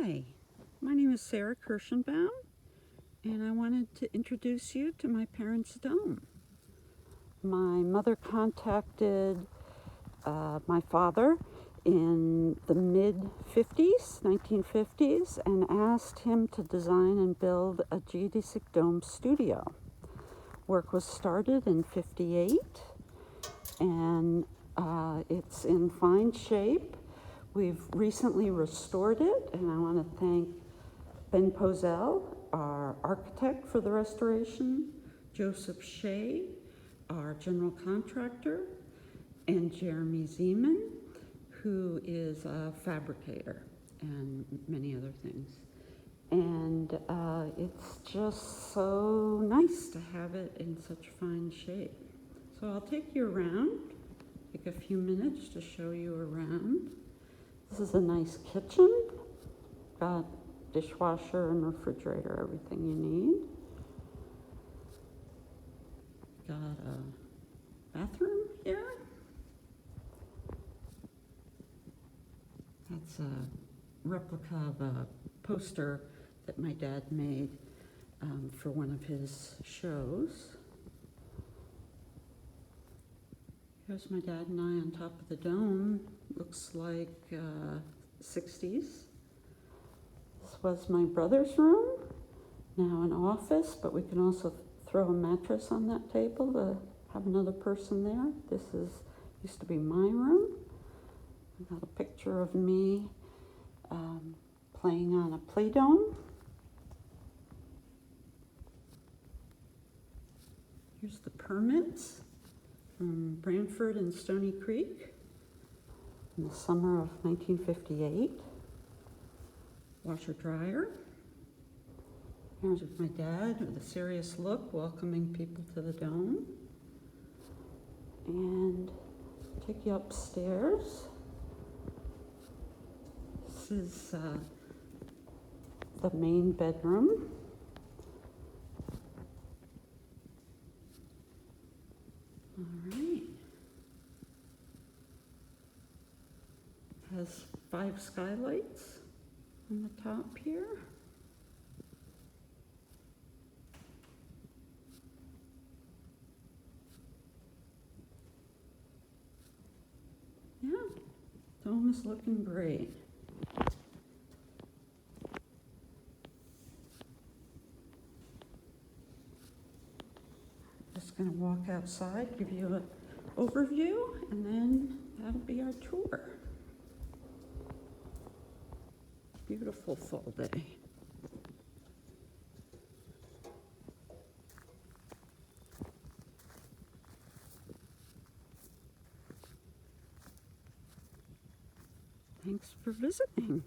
Hi, my name is Sarah Kirschenbaum, and I wanted to introduce you to my parents' dome. My mother contacted my father in the mid-50s, 1950s, and asked him to design and build a geodesic dome studio. Work was started in '58, and it's in fine shape. We've recently restored it, and I want to thank Ben Pozell, our architect for the restoration, Joseph Shea, our general contractor, and Jeremy Zeman, who is a fabricator and many other things. And it's just so nice to have it in such fine shape. So I'll take you around, take a few minutes to show you around. This is a nice kitchen. Got dishwasher and refrigerator, everything you need. Got a bathroom here. That's a replica of a poster that my dad made for one of his shows. Here's my dad and I on top of the dome. Looks like 60s. This was my brother's room, now an office, but we can also throw a mattress on that table to have another person there. This used to be my room. I got a picture of me playing on a play dome. Here's the permits from Branford and Stony Creek in the summer of 1958. Washer dryer. Here's my dad with a serious look welcoming people to the dome. And take you upstairs. This is the main bedroom. All right. Has 5 skylights on the top here. Yeah, dome is looking great. Just gonna walk outside, give you an overview, and then that'll be our tour. Beautiful fall day. Thanks for visiting.